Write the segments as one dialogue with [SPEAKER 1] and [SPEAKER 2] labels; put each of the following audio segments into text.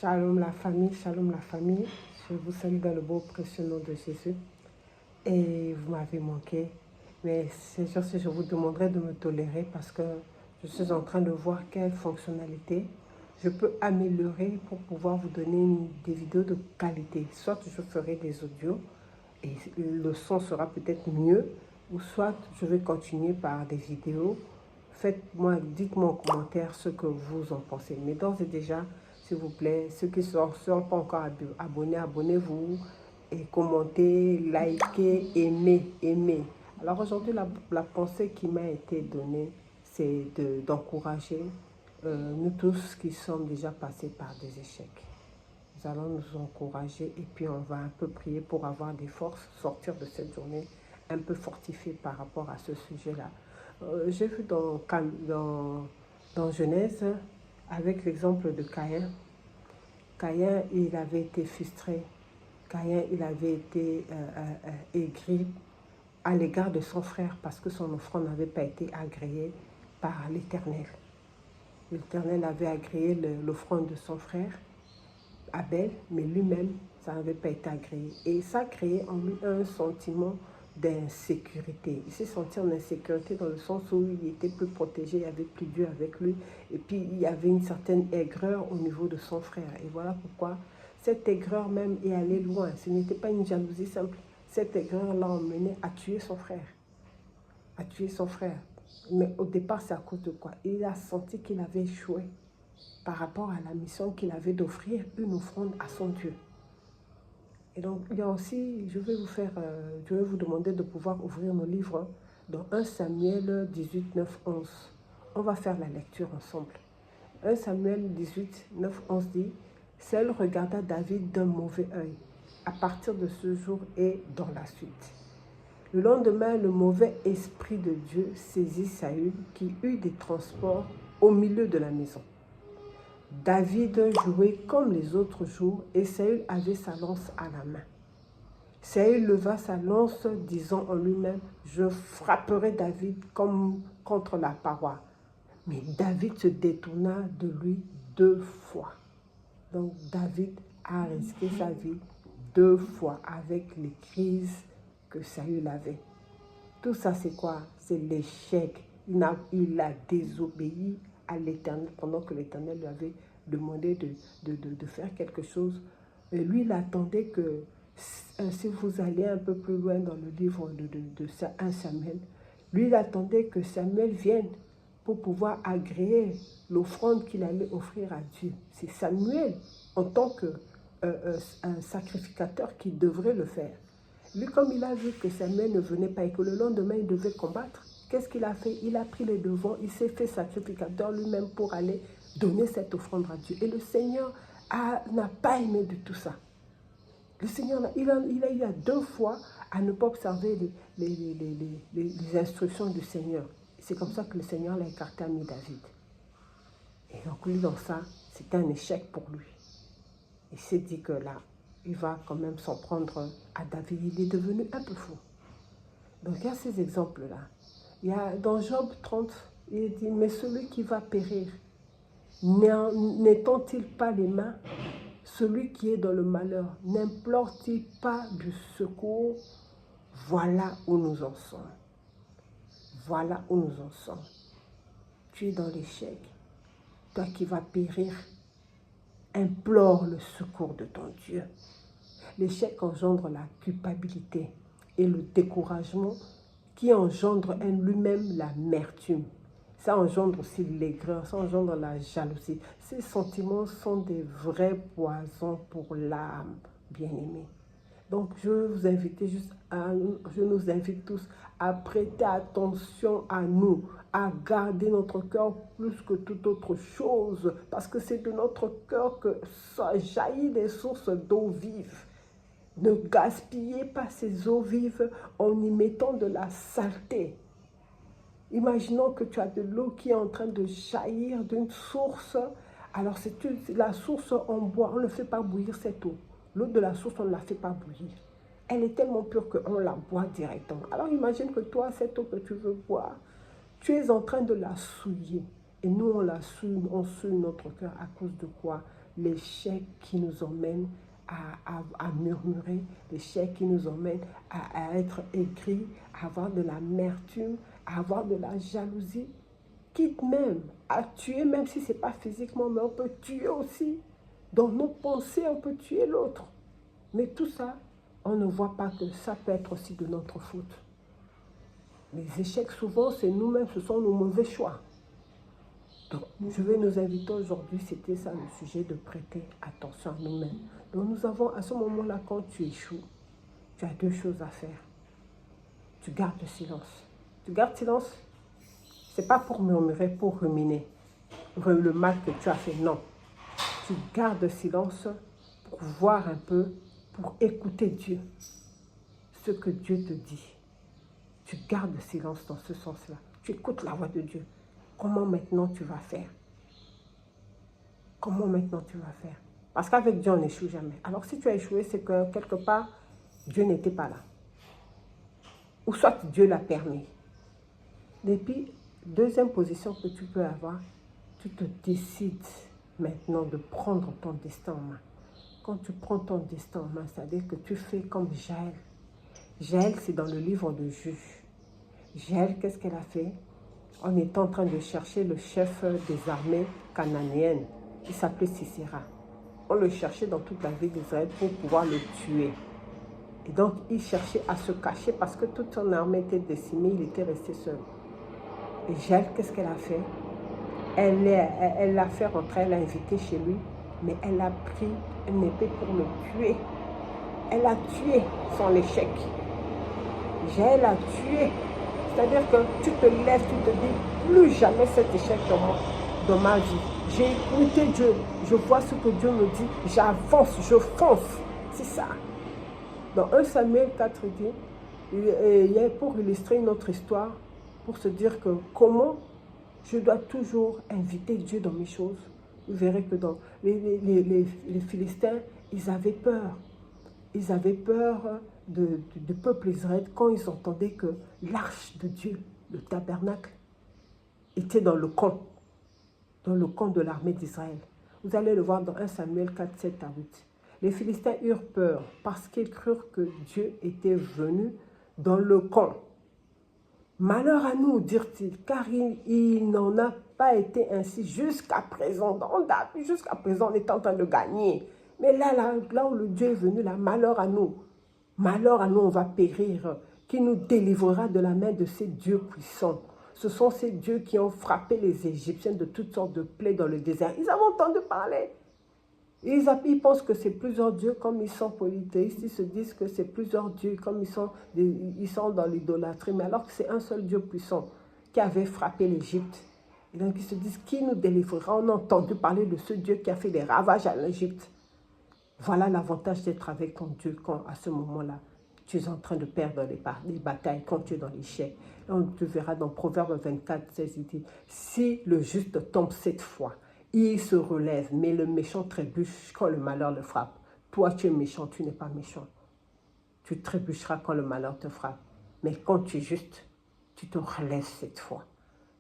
[SPEAKER 1] Shalom la famille, shalom la famille. Je vous salue dans le beau précieux nom de Jésus. Et vous m'avez manqué. Mais c'est juste que je vous demanderai de me tolérer parce que je suis en train de voir quelles fonctionnalités je peux améliorer pour pouvoir vous donner des vidéos de qualité. Soit je ferai des audios et le son sera peut-être mieux, ou soit je vais continuer par des vidéos. Faites-moi, dites-moi en commentaire ce que vous en pensez. Mais d'ores et déjà, s'il vous plaît, ceux qui ne sont pas encore abonnés, abonnez-vous et commentez, likez, aimez. Alors aujourd'hui, la pensée qui m'a été donnée, c'est d'encourager nous tous qui sommes déjà passés par des échecs. Nous allons nous encourager et puis on va un peu prier pour avoir des forces, sortir de cette journée un peu fortifié par rapport à ce sujet-là. J'ai vu dans Genèse, avec l'exemple de Caïn. Caïn, il avait été frustré. Caïn, il avait été aigri à l'égard de son frère parce que son offrande n'avait pas été agréée par l'Éternel. L'Éternel avait agréé l'offrande de son frère, Abel, mais lui-même, ça n'avait pas été agréé. Et ça a créé en lui un sentiment d'insécurité. Il s'est senti en insécurité dans le sens où il était plus protégé, il y avait plus Dieu avec lui. Et puis, il y avait une certaine aigreur au niveau de son frère. Et voilà pourquoi cette aigreur même est allée loin. Ce n'était pas une jalousie simple. Cette aigreur l'a emmené à tuer son frère. À tuer son frère. Mais au départ, c'est à cause de quoi? Il a senti qu'il avait échoué par rapport à la mission qu'il avait d'offrir une offrande à son Dieu. Et donc, il y a aussi, je vais vous demander de pouvoir ouvrir nos livres dans 1 Samuel 18, 9, 11. On va faire la lecture ensemble. 1 Samuel 18, 9, 11 dit, « Saül regarda David d'un mauvais œil, à partir de ce jour et dans la suite. Le lendemain, le mauvais esprit de Dieu saisit Saül, qui eut des transports au milieu de la maison. David jouait comme les autres jours et Saül avait sa lance à la main. Saül leva sa lance, disant en lui-même, « Je frapperai David comme contre la paroi. » Mais David se détourna de lui 2 fois. Donc David a risqué sa vie 2 fois avec les crises que Saül avait. Tout ça, c'est quoi? C'est l'échec. Il a désobéi à l'Éternel pendant que l'Éternel lui avait demandé de faire quelque chose. Et lui, il attendait que, si vous allez un peu plus loin dans le livre de 1 Samuel, lui, il attendait que Samuel vienne pour pouvoir agréer l'offrande qu'il allait offrir à Dieu. C'est Samuel, en tant que un sacrificateur, qui devrait le faire. Lui, comme il a vu que Samuel ne venait pas et que le lendemain, il devait combattre, qu'est-ce qu'il a fait? Il a pris les devants, il s'est fait sacrificateur lui-même pour aller donner cette offrande à Dieu. Et le Seigneur n'a pas aimé de tout ça. Le Seigneur, il a eu à 2 fois à ne pas observer les instructions du Seigneur. C'est comme ça que le Seigneur l'a écarté, ami David. Et donc lui, dans ça, c'était un échec pour lui. Il s'est dit que là, il va quand même s'en prendre à David. Il est devenu un peu fou. Donc il y a ces exemples-là. Il y a dans Job 30, il dit, « Mais celui qui va périr, n'étend-il pas les mains? Celui qui est dans le malheur, n'implore-t-il pas du secours? » Voilà où nous en sommes. Voilà où nous en sommes. Tu es dans l'échec. Toi qui vas périr, implore le secours de ton Dieu. L'échec engendre la culpabilité et le découragement qui engendre en lui-même l'amertume. Ça engendre aussi l'aigreur, ça engendre la jalousie. Ces sentiments sont des vrais poisons pour l'âme, bien-aimée. Donc, je nous invite tous à prêter attention à nous, à garder notre cœur plus que toute autre chose, parce que c'est de notre cœur que ça jaillit des sources d'eau vive. Ne gaspillez pas ces eaux vives en y mettant de la saleté. Imaginons que tu as de l'eau qui est en train de jaillir d'une source. Alors, la source en boit, on ne fait pas bouillir cette eau. L'eau de la source, on ne la fait pas bouillir. Elle est tellement pure qu'on la boit directement. Alors, imagine que toi, cette eau que tu veux boire, tu es en train de la souiller. Et nous, on souille notre cœur à cause de quoi? L'échec qui nous emmène à murmurer, l'échec qui nous emmène à être aigris, à avoir de l'amertume, à avoir de la jalousie, quitte même à tuer, même si ce n'est pas physiquement, mais on peut tuer aussi. Dans nos pensées, on peut tuer l'autre. Mais tout ça, on ne voit pas que ça peut être aussi de notre faute. Les échecs, souvent, c'est nous-mêmes, ce sont nos mauvais choix. Donc, je vais nous inviter aujourd'hui, c'était ça le sujet, de prêter attention à nous-mêmes. Donc, nous avons, à ce moment-là, quand tu échoues, tu as deux choses à faire. Tu gardes le silence. Tu gardes silence, ce n'est pas pour murmurer, pour ruminer le mal que tu as fait, non. Tu gardes le silence pour voir un peu, pour écouter Dieu, ce que Dieu te dit. Tu gardes le silence dans ce sens-là. Tu écoutes la voix de Dieu. Comment maintenant tu vas faire? Comment maintenant tu vas faire? Parce qu'avec Dieu, on n'échoue jamais. Alors si tu as échoué, c'est que quelque part, Dieu n'était pas là. Ou soit Dieu l'a permis. Et puis, deuxième position que tu peux avoir, tu te décides maintenant de prendre ton destin en main. Quand tu prends ton destin en main, c'est-à-dire que tu fais comme Jaël. Jaël, c'est dans le livre de Juges. Jaël, qu'est-ce qu'elle a fait? On est en train de chercher le chef des armées cananéennes, qui s'appelait Sisera. On le cherchait dans toute la ville d'Israël pour pouvoir le tuer. Et donc, il cherchait à se cacher parce que toute son armée était décimée, il était resté seul. Et Jaël, qu'est-ce qu'elle a fait? Elle l'a fait rentrer, elle l'a invité chez lui, mais elle a pris une épée pour le tuer. Elle a tué son échec. Jaël a tué. C'est-à-dire que tu te lèves, tu te dis, plus jamais cet échec dans ma vie. J'ai écouté Dieu, je vois ce que Dieu me dit, j'avance, je fonce. C'est ça. Dans 1 Samuel 4, il y a pour illustrer notre histoire, pour se dire que comment je dois toujours inviter Dieu dans mes choses. Vous verrez que dans les Philistins, ils avaient peur. Ils avaient peur du peuple israélien quand ils entendaient que l'arche de Dieu, le tabernacle, était dans le camp de l'armée d'Israël. Vous allez le voir dans 1 Samuel 4, 7 à 8. Les Philistins eurent peur parce qu'ils crurent que Dieu était venu dans le camp. Malheur à nous, dirent-ils, car il n'en a pas été ainsi jusqu'à présent. Jusqu'à présent, on est en train de gagner. Mais là où le Dieu est venu, là, malheur à nous. Malheur à nous, on va périr. Qui nous délivrera de la main de ces dieux puissants? Ce sont ces dieux qui ont frappé les Égyptiens de toutes sortes de plaies dans le désert. Ils avaient entendu parler. Ils pensent que c'est plusieurs dieux comme ils sont polythéistes. Ils se disent que c'est plusieurs dieux comme ils sont dans l'idolâtrie. Mais alors que c'est un seul Dieu puissant qui avait frappé l'Égypte. Et donc ils se disent, qui nous délivrera? On a entendu parler de ce Dieu qui a fait des ravages à l'Égypte. Voilà l'avantage d'être avec ton Dieu quand à ce moment-là, tu es en train de perdre les batailles, quand tu es dans l'échec. On te verra dans Proverbe 24, 16, il dit, si le juste tombe 7 fois, il se relève, mais le méchant trébuche quand le malheur le frappe. Toi, tu es méchant, tu n'es pas méchant. Tu trébucheras quand le malheur te frappe. Mais quand tu es juste, tu te relèves 7 fois.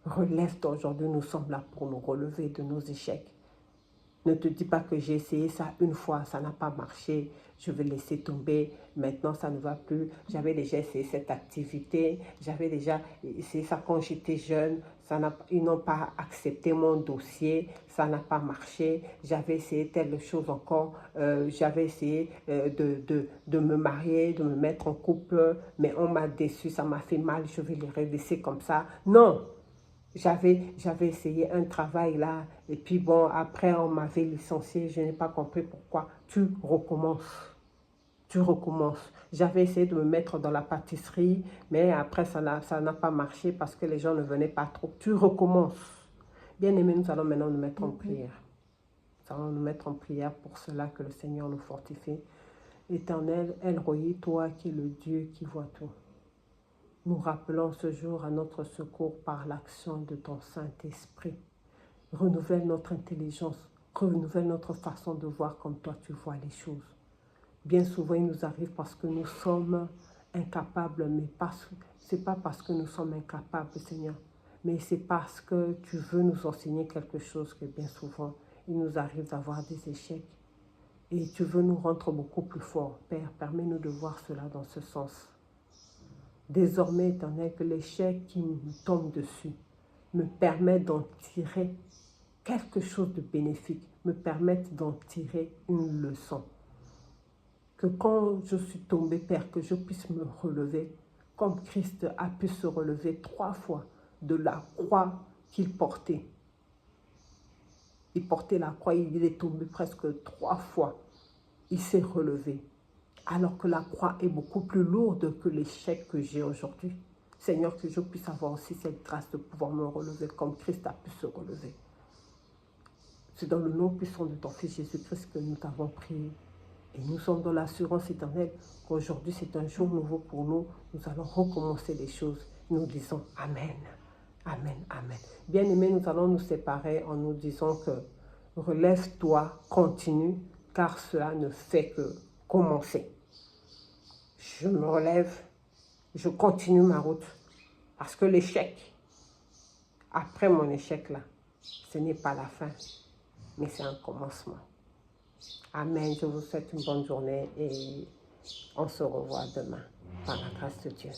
[SPEAKER 1] Relève-toi aujourd'hui, nous sommes là pour nous relever de nos échecs. Ne te dis pas que j'ai essayé ça une fois, ça n'a pas marché, je vais laisser tomber, maintenant ça ne va plus. J'avais déjà essayé cette activité, j'avais déjà essayé ça quand j'étais jeune, ils n'ont pas accepté mon dossier, ça n'a pas marché. J'avais essayé telle chose encore, j'avais essayé de me marier, de me mettre en couple, mais on m'a déçu, ça m'a fait mal, je vais les laisser comme ça. Non! J'avais essayé un travail là, et puis bon, après on m'avait licencié, je n'ai pas compris pourquoi. Tu recommences. Tu recommences. J'avais essayé de me mettre dans la pâtisserie, mais après ça n'a pas marché parce que les gens ne venaient pas trop. Tu recommences. Bien aimé, nous allons maintenant nous mettre en prière. Nous allons nous mettre en prière pour cela que le Seigneur nous fortifie. Éternel, El Roi, toi qui es le Dieu qui voit tout. Nous rappelons ce jour à notre secours par l'action de ton Saint-Esprit. Renouvelle notre intelligence, renouvelle notre façon de voir comme toi tu vois les choses. Bien souvent, il nous arrive parce que nous sommes incapables, mais ce n'est pas parce que nous sommes incapables, Seigneur, mais c'est parce que tu veux nous enseigner quelque chose que bien souvent, il nous arrive d'avoir des échecs. Et tu veux nous rendre beaucoup plus forts. Père, permets-nous de voir cela dans ce sens. Désormais, Éternel, que l'échec qui me tombe dessus me permette d'en tirer quelque chose de bénéfique, me permette d'en tirer une leçon. Que quand je suis tombée, Père, que je puisse me relever, comme Christ a pu se relever 3 fois de la croix qu'il portait. Il portait la croix, il est tombé presque 3 fois. Il s'est relevé. Alors que la croix est beaucoup plus lourde que l'échec que j'ai aujourd'hui. Seigneur, que je puisse avoir aussi cette grâce de pouvoir me relever comme Christ a pu se relever. C'est dans le nom puissant de ton Fils Jésus-Christ que nous t'avons prié. Et nous sommes dans l'assurance éternelle qu'aujourd'hui c'est un jour nouveau pour nous. Nous allons recommencer les choses. Nous disons Amen. Amen, Amen. Bien-aimés, nous allons nous séparer en nous disant que relève-toi, continue, car cela ne fait que commencer. Je me relève, je continue ma route, parce que l'échec, après mon échec là, ce n'est pas la fin, mais c'est un commencement. Amen, je vous souhaite une bonne journée et on se revoit demain, par la grâce de Dieu.